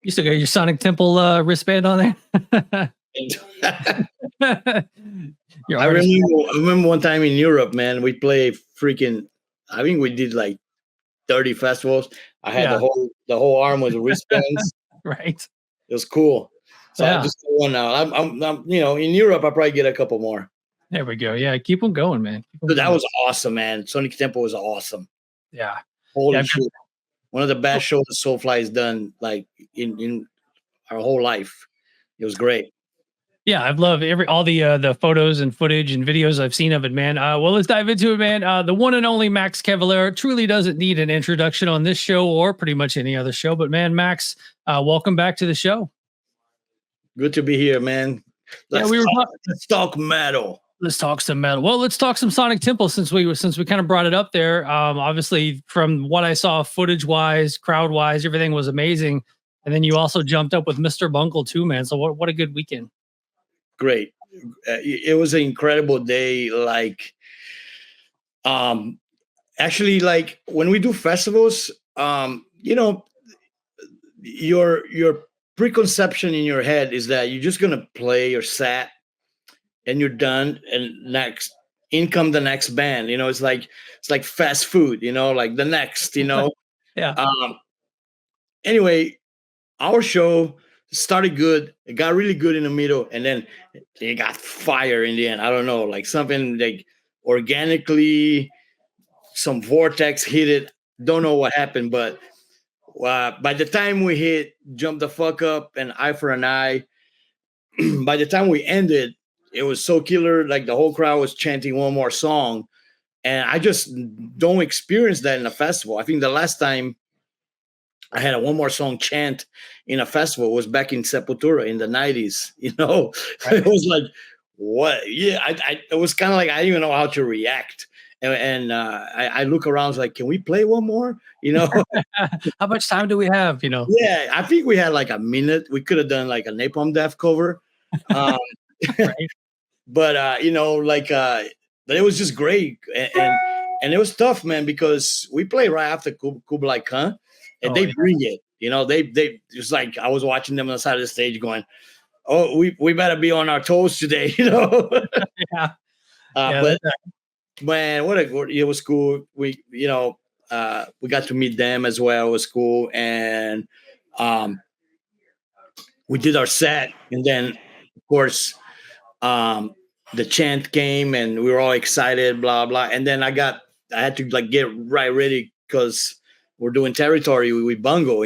You still got your Sonic Temple wristband on there? Your artist. I remember one time in Europe, man, we played freaking. I think we did like 30 festivals. I had Yeah. the whole arm with wristbands. Right. It was cool. So I Yeah. just got one now. I'm in Europe. I'll probably get a couple more. There we go. Yeah. Keep them going, man. Keep 'em But that going. was awesome, man. Sonic Temple was awesome. Yeah. Yeah. Holy I've got- shit! One of the best shows that Soulfly has done, like in our whole life. It was great. Yeah, I've loved all the photos and footage and videos I've seen of it, man. Well, let's dive into it, man. The one and only Max Cavalera truly doesn't need an introduction on this show or pretty much any other show. But man, Max, welcome back to the show. Good to be here, man. Let's talk metal. Let's talk some metal. Well, let's talk some Sonic Temple since we kind of brought it up there. Obviously, from what I saw, footage wise, crowd wise, everything was amazing. And then you also jumped up with Mr. Bungle too, man. So what a good weekend. Great. It was an incredible day. Actually, like when we do festivals, your preconception in your head is that you're just gonna play your set and you're done, and next in come the next band. It's like fast food. Like the next. Yeah. Anyway, our show started good. It got really good in the middle, and then it got fire in the end. I don't know, like something like organically, some vortex hit it. Don't know what happened, but by the time we hit Jump the Fuck Up and Eye for an Eye, by the time we ended, it was so killer. Like the whole crowd was chanting one more song. And I just don't experience that in a festival. I think the last time I had a one more song chant in a festival was back in Sepultura in the 90s. Right. It was like, what? Yeah, it was kind of like I didn't even know how to react. And I look around, like, can we play one more? How much time do we have? Yeah, I think we had like a minute. We could have done like a Napalm Death cover. Right. But but it was just great. And it was tough, man, because we played right after Kublai Khan, and they bring it. They just like I was watching them on the side of the stage going, oh, we better be on our toes today, Yeah. But man, it was cool. We got to meet them as well. It was cool. And we did our set, and then of course the chant came, and we were all excited, blah blah. And then I had to like get right ready because we're doing territory with Bungo,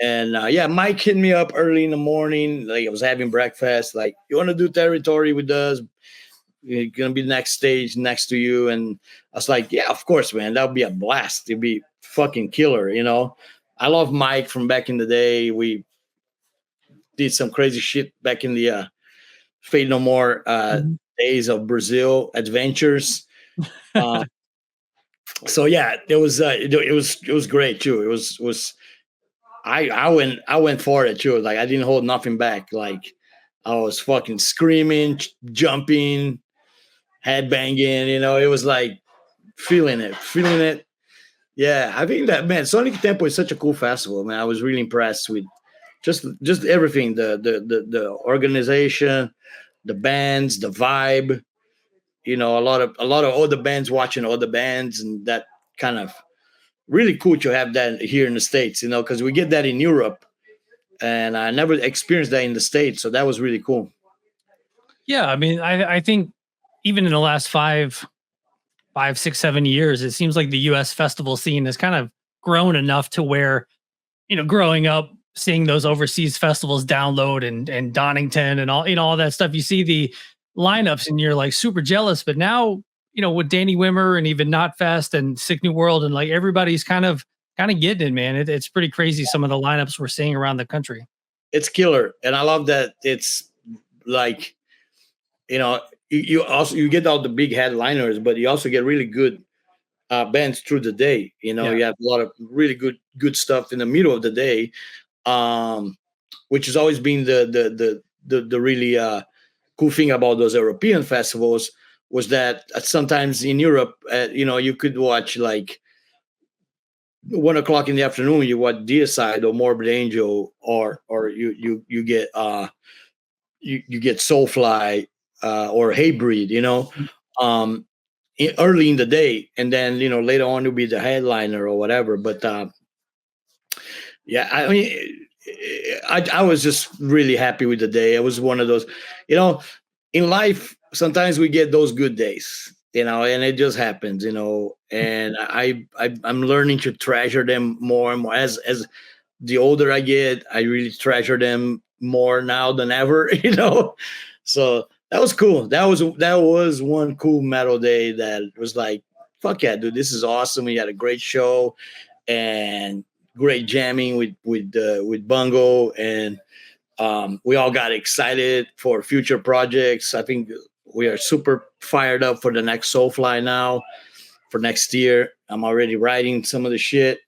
And Mike hit me up early in the morning. Like I was having breakfast. Like, you want to do territory with us? You're gonna be the next stage next to you. And I was like, yeah, of course, man. That would be a blast. It'd be fucking killer. I love Mike from back in the day. We did some crazy shit back in the Fate No More days of Brazil adventures. So yeah, it was great too. It was I went for it too. Like I didn't hold nothing back. Like I was fucking screaming, jumping, headbanging. It was like feeling it. Yeah, I think that, man, Sonic Temple is such a cool festival, man. I was really impressed with just everything, the organization, the bands, the vibe. A lot of other bands watching other bands, and that kind of really cool to have that here in the States, because we get that in Europe, and I never experienced that in the States, so that was really cool. Yeah, I mean, I think even in the last 5, 6, 7 years, it seems like the U.S. festival scene has kind of grown enough to where, growing up, seeing those overseas festivals download and Donington and all that stuff, you see the lineups and you're like super jealous. But now, with Danny Wimmer and even KNOTFEST and Sick New World, and like everybody's kind of getting it, man. It's pretty crazy some of the lineups we're seeing around the country. It's killer, and I love that. It's like, you get all the big headliners, but you also get really good bands through the day. You have a lot of really good stuff in the middle of the day, which has always been the really cool thing about those European festivals, was that sometimes in Europe, you could watch like 1 o'clock in the afternoon, you watch Deicide or Morbid Angel, or you get you get Soulfly or Hatebreed, um, early in the day, and then later on you'll be the headliner or whatever. But yeah, I mean, I was just really happy with the day. It was one of those, in life. Sometimes we get those good days, and it just happens, And I'm learning to treasure them more and more as the older I get. I really treasure them more now than ever, So that was cool. That was one cool metal day that was like, fuck yeah, dude, this is awesome. We had a great show and great jamming with Bungo, and we all got excited for future projects. I think we are super fired up for the next Soulfly now for next year. I'm already writing some of the shit.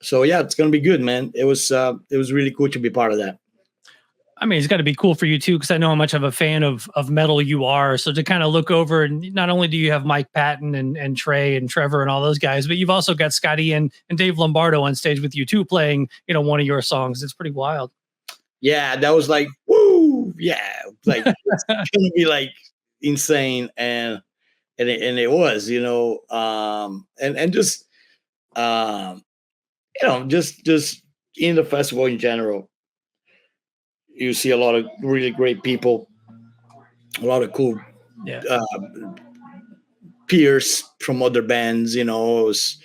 So yeah, it's gonna be good, man. It was really cool to be part of that. I mean, it's got to be cool for you too, because I know how much of a fan of metal you are. So to kind of look over, and not only do you have Mike Patton and Trey and Trevor and all those guys, but you've also got Scotty and Dave Lombardo on stage with you too, playing one of your songs. It's pretty wild. Yeah, that was like, woo, yeah, like it's gonna be like insane, and it was, and just um, just in the festival in general, you see a lot of really great people, a lot of cool Yeah. peers from other bands. I was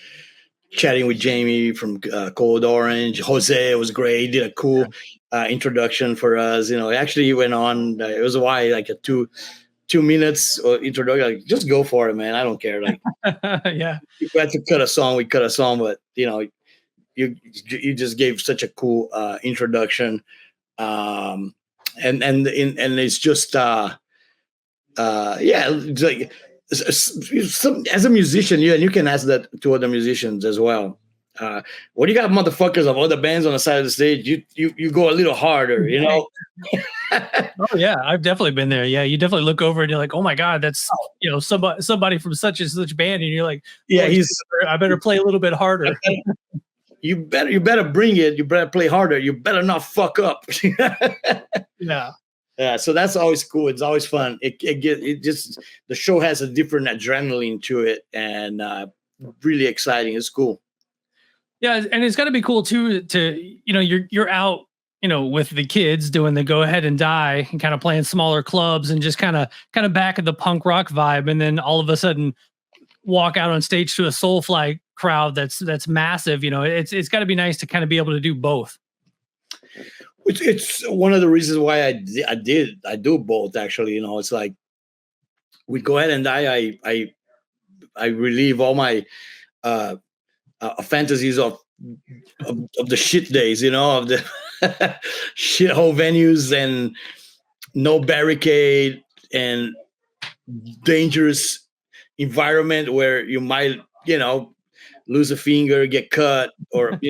chatting with Jamie from Cold Orange. Jose was great. He did a cool introduction for us. Actually, he went on. It was a while, like a 2 minutes introduction. Like, just go for it, man. I don't care. Like, Yeah. if we had to cut a song, we cut a song. But you just gave such a cool introduction. And it's just yeah, it's like as a musician, and you can ask that to other musicians as well. When you got motherfuckers of other bands on the side of the stage, you go a little harder, Oh yeah, I've definitely been there. Yeah, you definitely look over and you're like, oh my god, that's somebody from such and such band, and you're like, Yeah, oh, I better play a little bit harder. You better bring it. You better play harder. You better not fuck up. Yeah. Yeah, so that's always cool. It's always fun. It just the show has a different adrenaline to it, and really exciting. It's cool. Yeah, and it's got to be cool too to you're out with the kids doing the Go Ahead and Die and kind of playing smaller clubs and just kind of back at the punk rock vibe, and then all of a sudden walk out on stage to a Soulfly crowd that's massive. It's got to be nice to kind of be able to do both. It's one of the reasons why I do both, actually. It's like we Go Ahead and Die. I relieve all my fantasies of the shit days, of the shithole venues and no barricade and dangerous environment where you might, lose a finger, get cut, or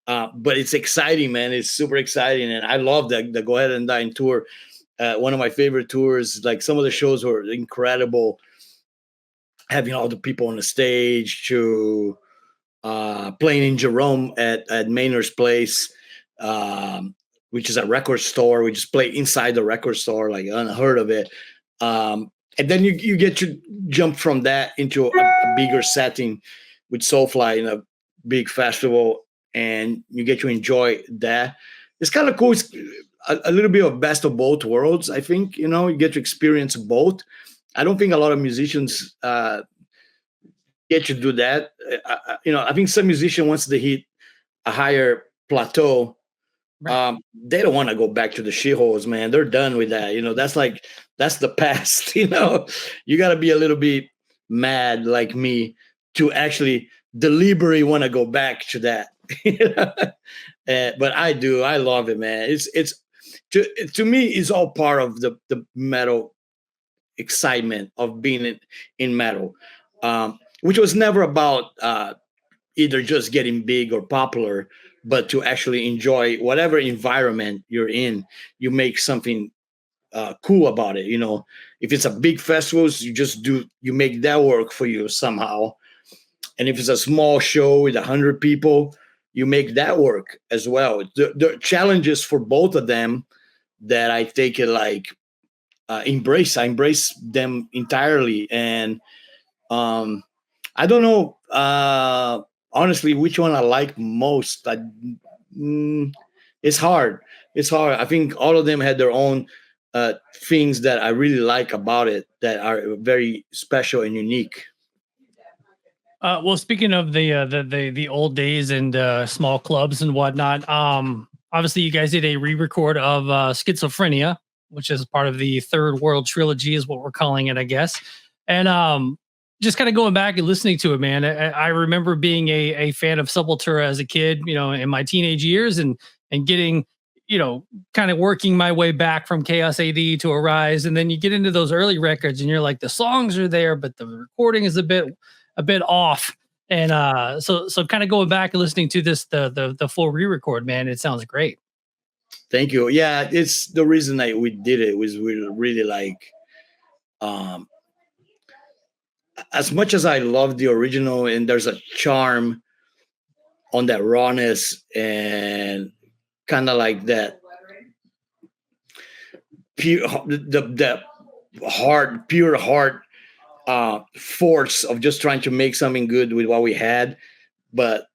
but it's exciting, man. It's super exciting, and I love the Go Ahead and Die tour. One of my favorite tours. Like, some of the shows were incredible. Having all the people on the stage, to playing in Jerome at Maynard's Place, which is a record store. We just play inside the record store, like unheard of it. And then you get to jump from that into a bigger setting with Soulfly in a big festival, and you get to enjoy that. It's kind of cool. It's a little bit of best of both worlds, I think. You get to experience both. I don't think a lot of musicians get to do that. I think some musician, once they hit a higher plateau, Right. they don't want to go back to the shitholes, man. They're done with that. That's the past. You got to be a little bit mad like me to actually deliberately want to go back to that. But I do. I love it, man. It's to me, it's all part of the metal excitement of being in metal, which was never about either just getting big or popular, but to actually enjoy whatever environment you're in. You make something cool about it. If it's a big festival, you make that work for you somehow. And if it's a small show with 100 people, you make that work as well. The challenges for both of them that I take it like embrace. I embrace them entirely. And I don't know, honestly, which one I like most. It's hard. It's hard. I think all of them had their own things that I really like about it that are very special and unique. Well, speaking of the old days and small clubs and whatnot, obviously you guys did a re-record of Schizophrenia, which is part of the Third World Trilogy, is what we're calling it, I guess. And just kind of going back and listening to it, man, I remember being a fan of Sepultura as a kid, you know, in my teenage years, and getting, you know, kind of working my way back from Chaos AD to Arise, and then you get into those early records, and you're like, the songs are there, but the recording is a bit off. And so kind of going back and listening to this the full re-record, man, it sounds great. Thank you. Yeah, it's the reason that we did it was we really like um as much as I love the original, and there's a charm on that rawness and kind of like that pure the pure heart force of just trying to make something good with what we had, but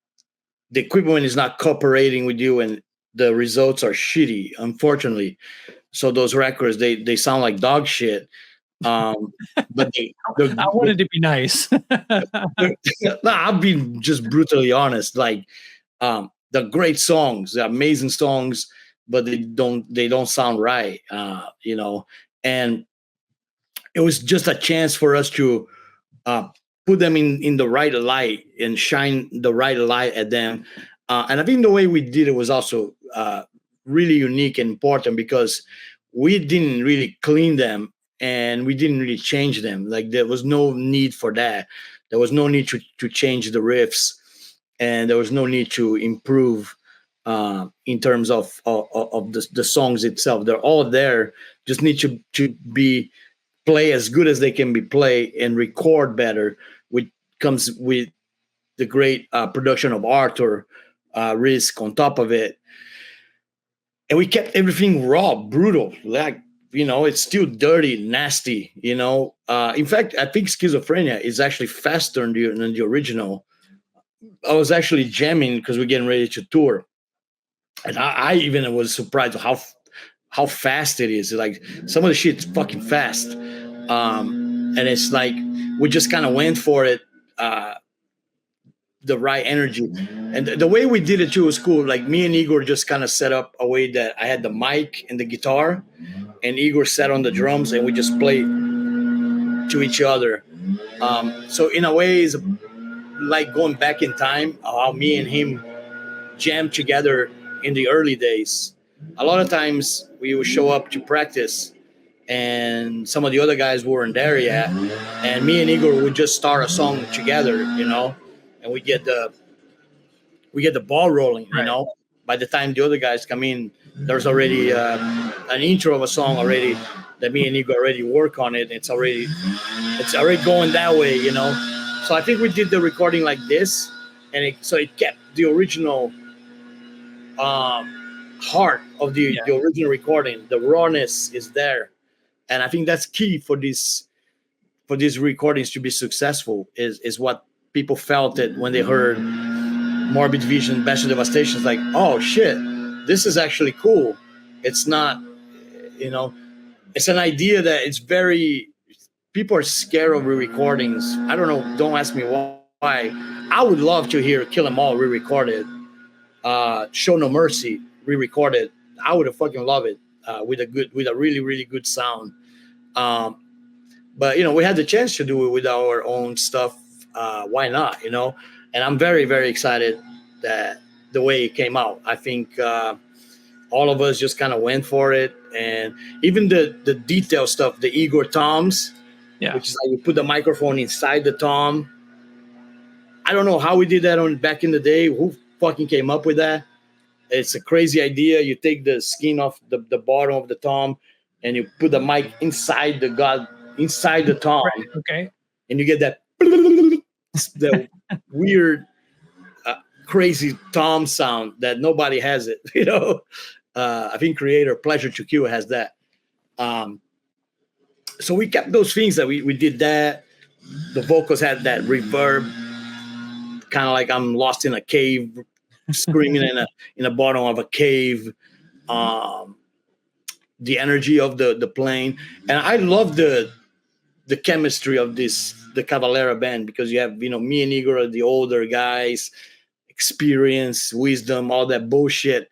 the equipment is not cooperating with you, and the results are shitty, unfortunately. So those records, they sound like dog shit. Um, but I wanted to be nice. no, I'll be just brutally honest. Like the great songs, the amazing songs, but they don't sound right. You know, and it was just a chance for us to put them in the right light and shine the right light at them. And I think the way we did it was also really unique and important because we didn't really clean them and we didn't really change them. Like there was no need for that. There was no need to change the riffs, and there was no need to improve in terms of the songs itself. They're all there. Just need to be play as good as they can be played and record better, which comes with the great production of Arthur Risk on top of it. And we kept everything raw, brutal. Like, you know, it's still dirty, nasty, you know. In fact, I think Schizophrenia is actually faster than the original. I was actually jamming because we're getting ready to tour. And I even was surprised how fast it is. Like some of the shit's fucking fast. And it's like we just kind of went for it, the right energy. And the way we did it too was cool. Like me and Igor just kind of set up a way that I had the mic and the guitar, and Igor sat on the drums, and we just played to each other. So in a way, it's like going back in time, how me and him jammed together in the early days. A lot of times we would show up to practice, and some of the other guys weren't there yet, and me and Igor would just start a song together, you know, and we get the ball rolling, you know. By the time the other guys come in, there's already an intro of a song already that me and Igor already work on it. It's already going that way, you know. So I think we did the recording like this, and it kept the original heart of the original recording. The rawness is there, and I think that's key for these recordings to be successful. Is what people felt it when they heard Morbid Vision, Best of Devastation. It's like, oh shit, this is actually cool. It's not, you know, it's an idea that it's very. People are scared of re-recordings. I don't know. Don't ask me why. I would love to hear Kill 'Em All re-recorded. Show No Mercy re-recorded. I would have fucking love it with a really really good sound. But you know, we had the chance to do it with our own stuff. Why not? You know, and I'm very very excited that the way it came out. I think all of us just kind of went for it, and even the detail stuff, the Igor toms, which is like you put the microphone inside the tom. I don't know how we did that on back in the day. Who fucking came up with that? It's a crazy idea. You take the skin off the bottom of the tom, and you put the mic inside the tom. Right, okay. And you get that. the weird, crazy tom sound that nobody has it. I think creator Pleasure to Kill has that. So we kept those things that we did that. The vocals had that reverb, kind of like I'm lost in a cave, screaming in the bottom of a cave. The energy of the playing, and I love the chemistry of the Cavalera band, because you have me and Igor are the older guys, experience, wisdom, all that bullshit,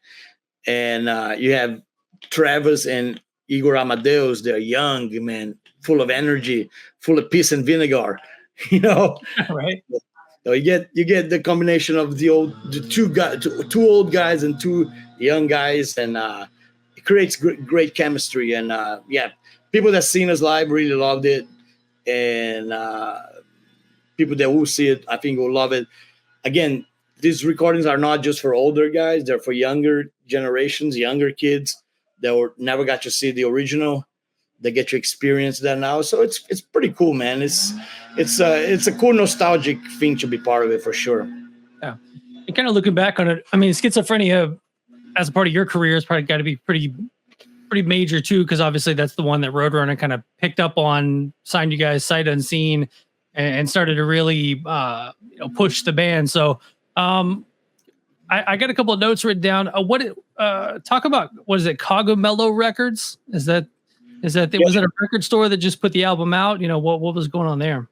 and you have Travis and Igor Amadeus. They're young, man, full of energy, full of peace and vinegar. Right. So you get the combination of the two old guys and two young guys, and it creates great chemistry. And people that seen us live really loved it, and people that will see it, I think, will love it. Again, these recordings are not just for older guys; they're for younger generations, younger kids that never got to see the original. They get to experience that now, so it's pretty cool, man. It's a cool nostalgic thing to be part of it, for sure. Yeah, and kind of looking back on it, I mean, Schizophrenia as a part of your career has probably got to be pretty major too, because obviously that's the one that Roadrunner kind of picked up on, signed you guys sight unseen, and started to really push the band. So I got a couple of notes written down. Talk about, what is it, Cogumelo Records? Was it a record store that just put the album out? What was going on there?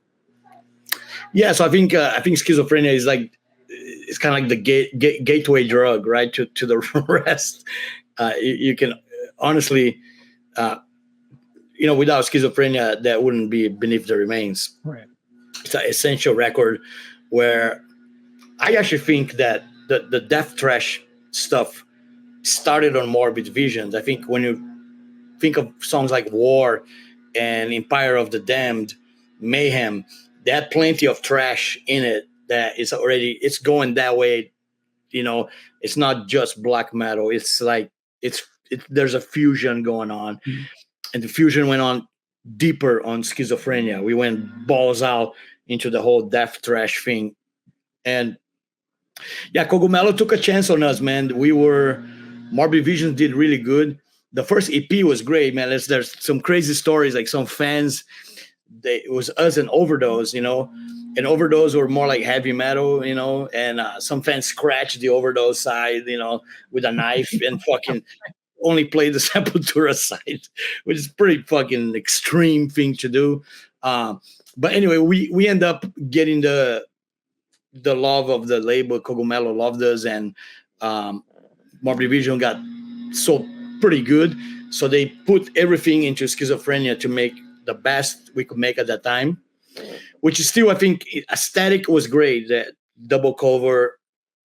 Yeah, so I think Schizophrenia is like, it's kind of like the gateway drug, right, to the rest. You can honestly, without Schizophrenia, that wouldn't be Beneath the Remains. Right. It's an essential record where I actually think that the death thrash stuff started on Morbid Visions. I think when you think of songs like War and Empire of the Damned, Mayhem, they had plenty of thrash in it that it's going that way. It's not just black metal. It's like there's a fusion going on. Mm-hmm. And the fusion went on deeper on Schizophrenia. We went balls out into the whole death thrash thing. And yeah, Cogumelo took a chance on us, man. Morbid Visions did really good. The first EP was great, man. There's some crazy stories, like some fans, it was us and Overdose, and Overdose were more like heavy metal, and some fans scratched the Overdose side, with a knife and fucking only played the Sepultura side, which is pretty fucking extreme thing to do. But anyway, we end up getting the love of the label. Cogumelo loved us, and Morbid Vision got so pretty good, so they put everything into Schizophrenia to make the best we could make at that time, which is still, I think, aesthetic was great. That double cover,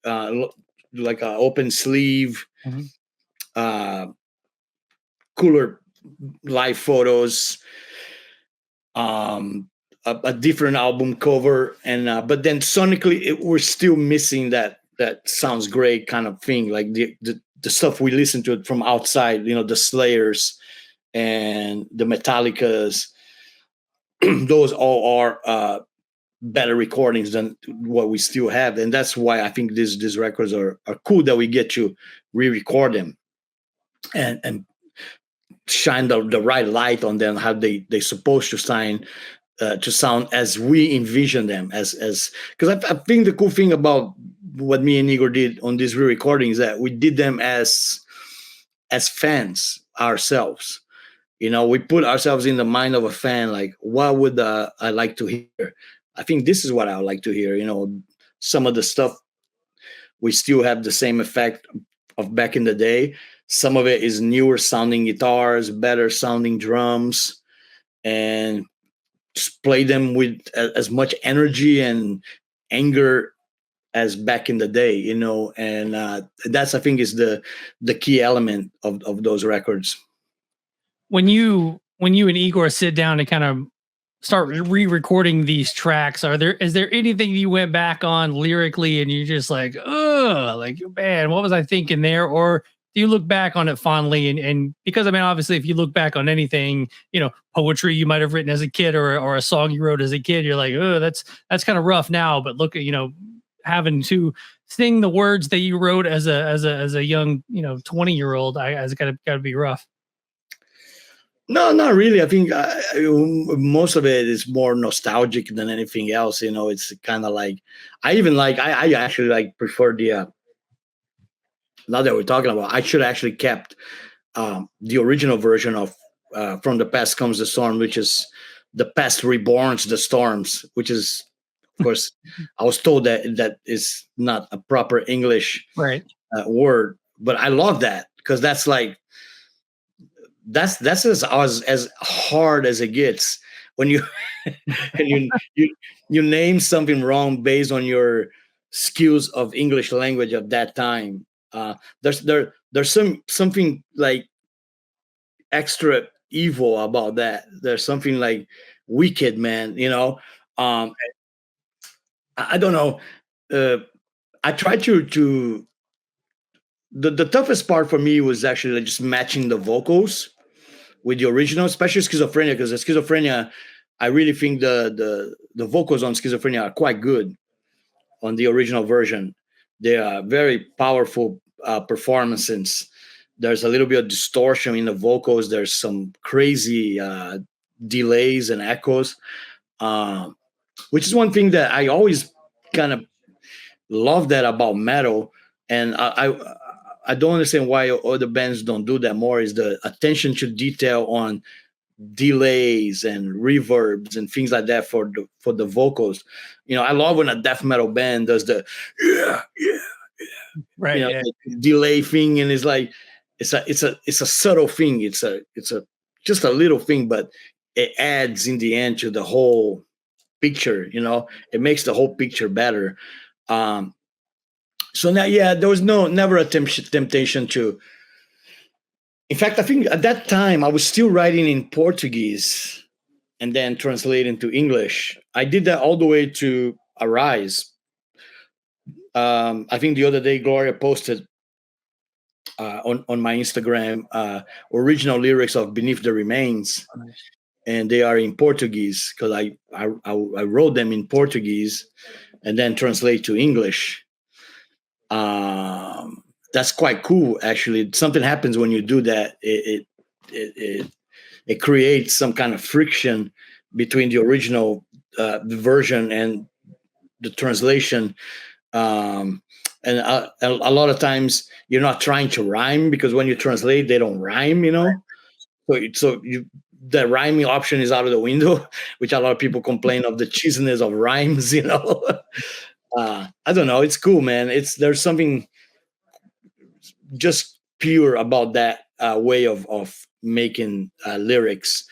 like an open sleeve, mm-hmm. Cooler live photos, a different album cover, and but then sonically we're still missing that sounds great kind of thing, like the stuff we listen to from outside, the Slayers and the Metallicas. Those all are better recordings than what we still have, and that's why I think these records are cool, that we get to re-record them and shine the right light on them, how they supposed to sound as we envision them, as because I think the cool thing about what me and Igor did on these re-recordings, that we did them as fans ourselves. We put ourselves in the mind of a fan, like, what would I like to hear? I think this is what I would like to hear. Some of the stuff, we still have the same effect of back in the day. Some of it is newer sounding guitars, better sounding drums, and just play them with as much energy and anger as back in the day, and that's, I think, is the key element of those records. When you and Igor sit down and kind of start re-recording these tracks, is there anything you went back on lyrically and you're just like, oh, like, man, what was I thinking there? Or you look back on it fondly? And because I mean, obviously, if you look back on anything, poetry you might have written as a kid, or a song you wrote as a kid, you're like, oh, that's kind of rough now. But look at having to sing the words that you wrote as a young 20-year-old, it's gotta be rough. No, not really. I think most of it is more nostalgic than anything else. It's kind of like I actually like prefer the. Now that we're talking about, I should actually kept the original version of "From the Past Comes the Storm," which is "The past reborns the storms," which is, of course, I was told that is not a proper English Right. word, but I love that because that's like that's as hard as it gets when you and you name something wrong based on your skills of English language of that time. There's something like extra evil about that. There's something like wicked, man. I don't know. I tried to the toughest part for me was actually like just matching the vocals with the original, especially Schizophrenia, because the Schizophrenia, I really think the vocals on Schizophrenia are quite good on the original version. They are very powerful performances. There's a little bit of distortion in the vocals. There's some crazy delays and echoes, which is one thing that I always kind of love that about metal. And I don't understand why other bands don't do that more. Is the attention to detail on delays and reverbs and things like that for the vocals. I love when a death metal band does the Right. Yeah. delay thing, and it's like it's a subtle thing. It's a just a little thing, but it adds in the end to the whole picture. It makes the whole picture better. So now, yeah, there was never a temptation to. In fact, I think at that time I was still writing in Portuguese and then translating to English. I did that all the way to Arise. I think the other day Gloria posted on my Instagram original lyrics of Beneath the Remains, and they are in Portuguese because I wrote them in Portuguese and then translate to English. That's quite cool, actually. Something happens when you do that. It creates some kind of friction between the original version and the translation. And a lot of times you're not trying to rhyme, because when you translate, they don't rhyme, So the rhyming option is out of the window, which a lot of people complain of the cheesiness of rhymes, I don't know. It's cool, man. There's something just pure about that way of making lyrics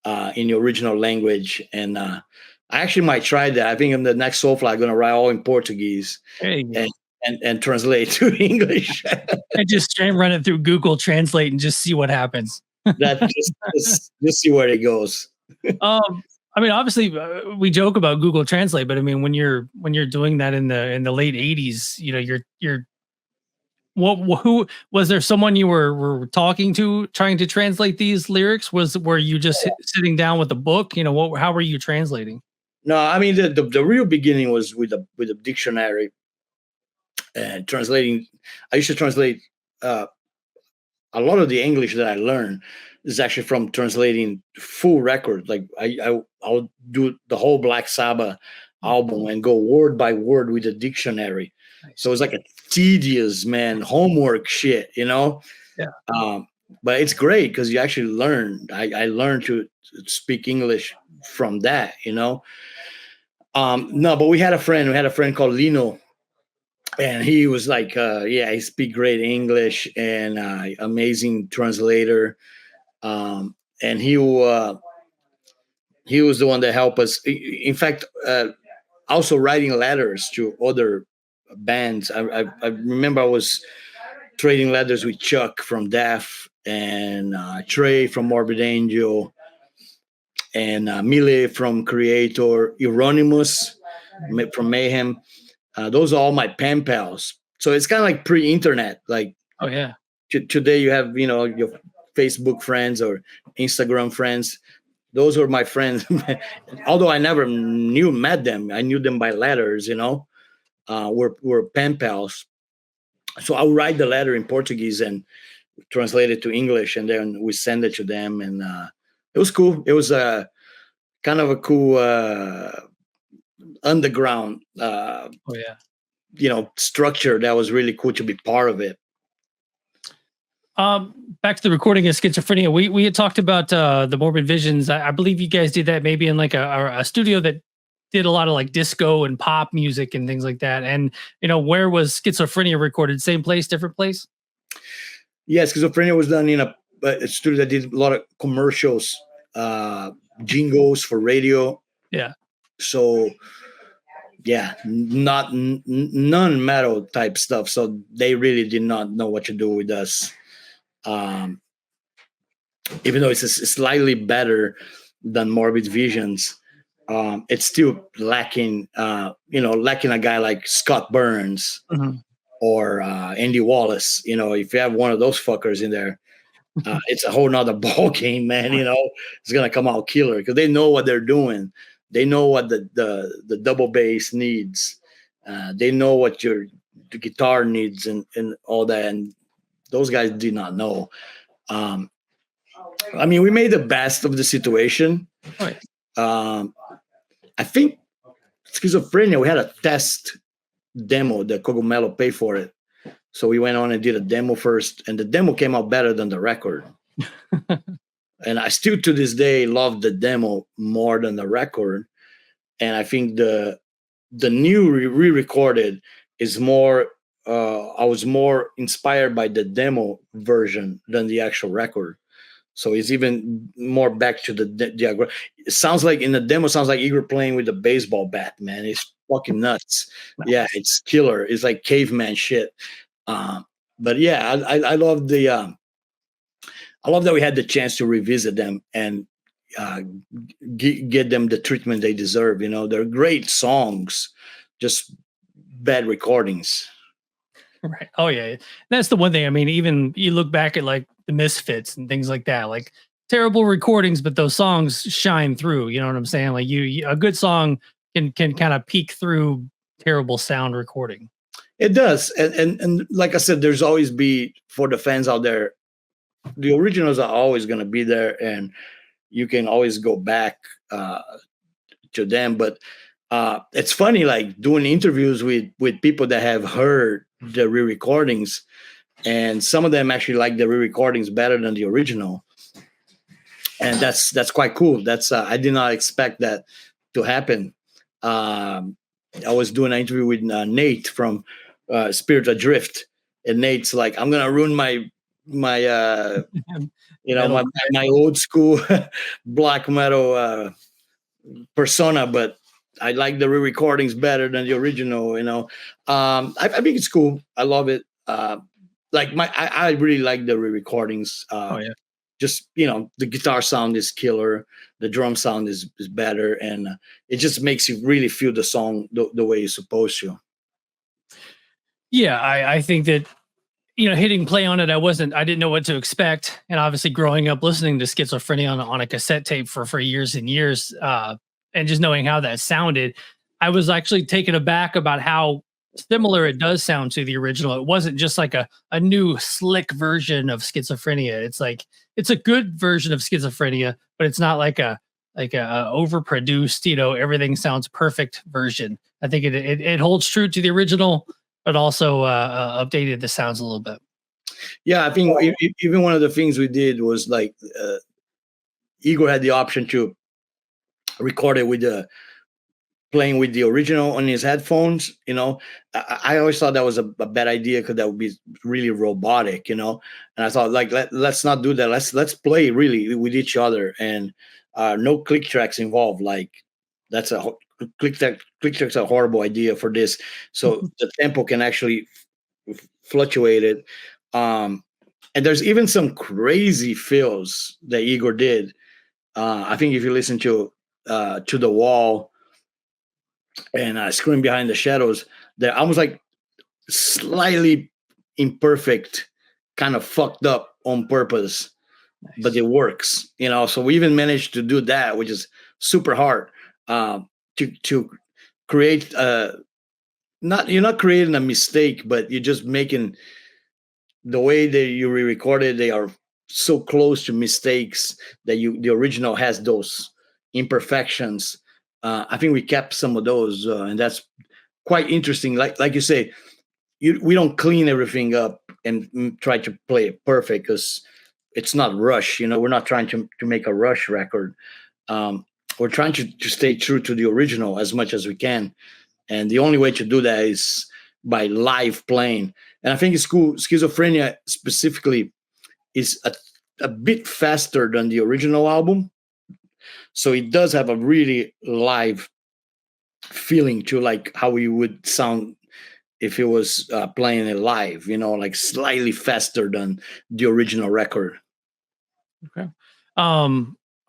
in the original language. And I actually might try that. I think in the next Soulfly, I'm going to write all in Portuguese and translate to English. And just run it through Google Translate and just see what happens. Just see where it goes. I mean, obviously, we joke about Google Translate, but I mean, when you're doing that in the late '80s, you're who was there? Someone you were talking to, trying to translate these lyrics? Were you just sitting down with a book? How were you translating? No, I mean the real beginning was with a dictionary and translating. I used to translate a lot of the English that I learned is actually from translating full record. Like I'll do the whole Black Sabbath album and go word by word with a dictionary. So it's like a tedious, man, homework shit, Yeah. But it's great because you actually learn. I learned to speak English from that, No, but we had a friend called Lino, and he was like, he speak great English and amazing translator. And he was the one that helped us. In fact, also writing letters to other bands. I remember I was trading letters with Chuck from Death and Trey from Morbid Angel and Mile from Creator, Euronymous from Mayhem. Those are all my pen pals. So it's kind of like pre-internet. Like, oh yeah, today you have, your Facebook friends or Instagram friends. Those were my friends. Although I never met them, I knew them by letters. We're pen pals. So I'll write the letter in Portuguese and translate it to English, and then we send it to them. And it was cool. It was a kind of a cool underground, Oh yeah. structure that was really cool to be part of it. Back to the recording of Schizophrenia. We had talked about the Morbid Visions. I believe you guys did that maybe in like a studio that did a lot of like disco and pop music and things like that. And where was Schizophrenia recorded? Same place, different place? Yeah, Schizophrenia was done in a studio that did a lot of commercials, jingles for radio. Yeah. So yeah, not non-metal type stuff. So they really did not know what to do with us. Even though it's slightly better than Morbid Visions, it's still lacking, lacking a guy like Scott Burns or Andy Wallace. If you have one of those fuckers in there, it's a whole nother ball game, man. It's gonna come out killer because they know what they're doing. They know what the double bass needs. They know what the guitar needs and all that. And those guys did not know. I mean, we made the best of the situation. Right. I think Schizophrenia, we had a test demo that Cogumelo paid for it. So we went on and did a demo first, and the demo came out better than the record. And I still to this day love the demo more than the record. And I think the new re-recorded is more, I was more inspired by the demo version than the actual record. So it's even more back to the it sounds like in the demo, sounds like Igor playing with a baseball bat, man. It's fucking nuts. Yeah, it's killer. It's like caveman shit. But yeah, I love I love that we had the chance to revisit them and get them the treatment they deserve. They're great songs, just bad recordings. Right. Oh yeah. That's the one thing. I mean, even you look back at like the Misfits and things like that, like terrible recordings, but those songs shine through. You know what I'm saying? Like a good song can kind of peek through terrible sound recording. It does. And like I said, there's always be, for the fans out there, the originals are always going to be there, and you can always go back to them. But it's funny, like doing interviews with people that have heard the re-recordings, and some of them actually like the re-recordings better than the original, and that's quite cool. That's I did not expect that to happen. I was doing an interview with Nate from Spirit Adrift, and Nate's like, I'm gonna ruin my my old school black metal persona, but I like the re-recordings better than the original. I think it's cool. I love it. I really like the re-recordings. Just the guitar sound is killer. The drum sound is better, and it just makes you really feel the song the way you're supposed to. Yeah, I think that hitting play on it, I didn't know what to expect, and obviously growing up listening to Schizophrenia on a cassette tape for years and years, and just knowing how that sounded, I was actually taken aback about how similar it does sound to the original. It wasn't just like a new slick version of Schizophrenia. It's like it's a good version of Schizophrenia, but it's not like a overproduced, everything sounds perfect version. I think it holds true to the original, but also updated the sounds a little bit. Yeah, I think even one of the things we did was like Igor had the option to record it with playing with the original on his headphones. I always thought that was a bad idea because that would be really robotic, and I thought like let's not do that. Let's play really with each other, and no click tracks involved. Like that's a click track's a horrible idea for this. So the tempo can actually fluctuate it. And there's even some crazy fills that Igor did. I think if you listen to the Wall and Scream Behind the Shadows, they're almost like slightly imperfect kind of fucked up on purpose, Nice. but it works, you know. So we even managed to do that, which is super hard, to create. Not you're not creating a mistake, but you're just making the way that you re-recorded. They are so close to mistakes that the original has those imperfections. I think we kept some of those, and that's quite interesting. Like you say, we don't clean everything up and try to play it perfect, because it's not Rush. You know, we're not trying to make a Rush record. We're trying to stay true to the original as much as we can. And the only way to do that is by live playing. And I think it's cool. Schizophrenia specifically is a bit faster than the original album. So it does have a really live feeling to, like how we would sound if it was playing it live, you know, like slightly faster than the original record. Okay.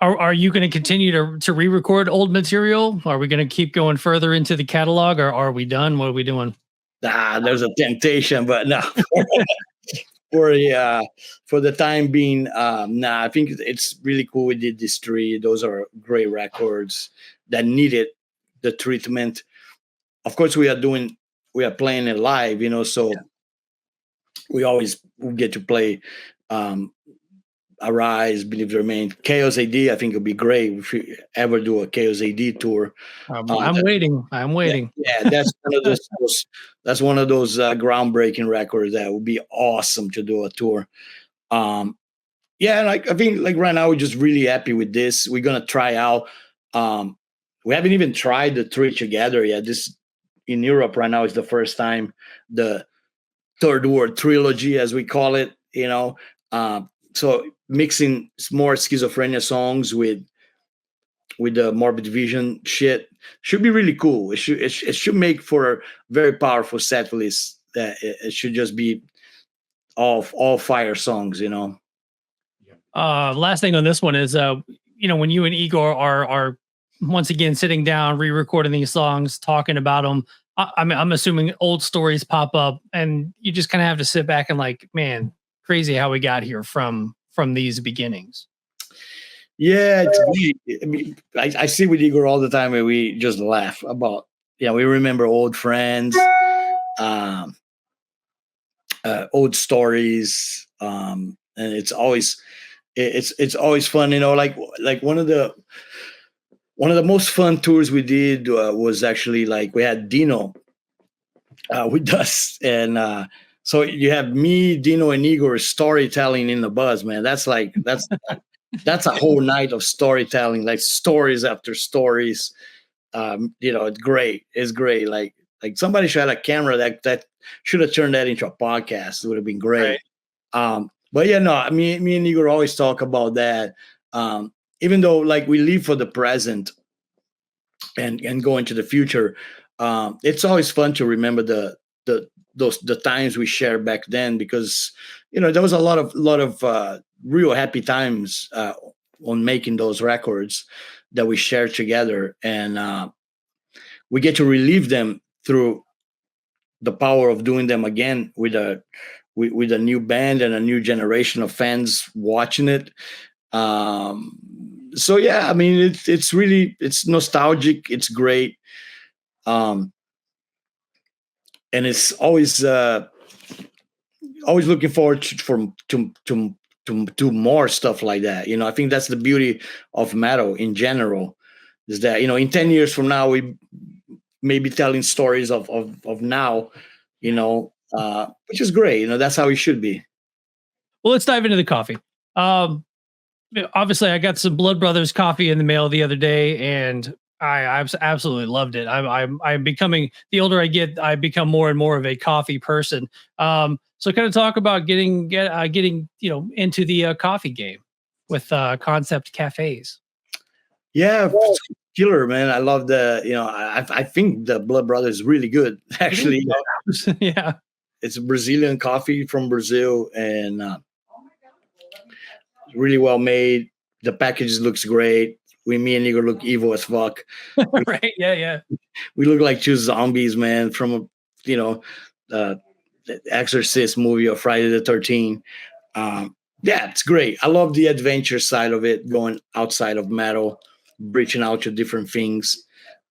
Are you going to continue to re-record old material? Are we going to keep going further into the catalog, or are we done? What are we doing? There's a temptation, but no. For the time being, I think it's really cool we did these three. Those are great records that needed the treatment. Of course, we are playing it live, you know, so we always get to play Arise, Believe the Remain, Chaos AD. I think it'll be great if we ever do a Chaos AD tour. I'm waiting. I'm waiting. Yeah, that's one of those. That's one of those groundbreaking records that would be awesome to do a tour. Like I think like right now we're just really happy with this. We're gonna try out. We haven't even tried the three together yet. This in Europe right now is the first time, the Third World Trilogy, as we call it. You know, so mixing more Schizophrenia songs with the Morbid Vision shit should be really cool. It should make for a very powerful set list. That it should just be all fire songs, you know. Last thing on this one is, when you and Igor are once again sitting down, re-recording these songs, talking about them. I'm assuming old stories pop up, and you just kind of have to sit back and like, man, crazy how we got here from these beginnings. Yeah, I mean, I see with Igor all the time where we just laugh about, we remember old friends, old stories, and it's always fun, you know. Like one of the most fun tours we did was actually, like, we had Dino with us, and so you have me, Dino, and Igor storytelling in the bus, man. That's that's a whole night of storytelling, like stories after stories. It's great. It's great. Like somebody should have a camera that should have turned that into a podcast. It would have been great. Right. But yeah, no, me and Igor always talk about that. Even though, like, we live for the present and go into the future, it's always fun to remember the times we shared back then, because there was a lot of real happy times on making those records that we shared together, and we get to relive them through the power of doing them again with a new band and a new generation of fans watching it. So yeah, I mean, it's really, it's nostalgic, it's great, and it's always looking forward to more stuff like that. I think that's the beauty of metal in general, is that in 10 years from now we may be telling stories of now, which is great. That's how it should be. Well, let's dive into the coffee. Obviously, I got some Blood Brothers coffee in the mail the other day, and I absolutely loved it. I'm becoming, the older I get, I become more and more of a coffee person. So kind of talk about getting into the coffee game with Concept Cafes. Yeah, killer, man. I love I think the Blood Brothers is really good, actually. Yeah, it's a Brazilian coffee from Brazil, and really well made. The package looks great. Me and Igor look evil as fuck. Right? Yeah. We look like two zombies, man, from the Exorcist movie or Friday the 13th. Yeah, it's great. I love the adventure side of it, going outside of metal, reaching out to different things.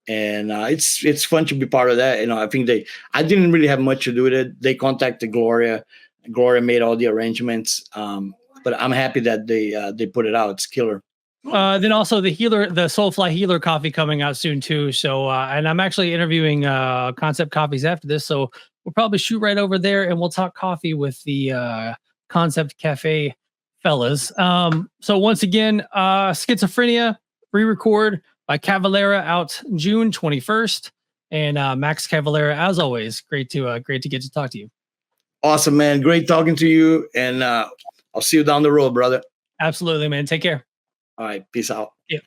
And it's fun to be part of that. You know, I think I didn't really have much to do with it. They contacted Gloria. Gloria made all the arrangements. But I'm happy that they put it out. It's killer. Then also the Soulfly Healer coffee coming out soon too. So, and I'm actually interviewing Concept Coffees after this. So we'll probably shoot right over there and we'll talk coffee with the Concept Cafe fellas. So once again, Schizophrenia re-record by Cavalera out June 21st. And Max Cavalera, as always, great to get to talk to you. Awesome, man. Great talking to you. And I'll see you down the road, brother. Absolutely, man. Take care. All right. Peace out. Yeah.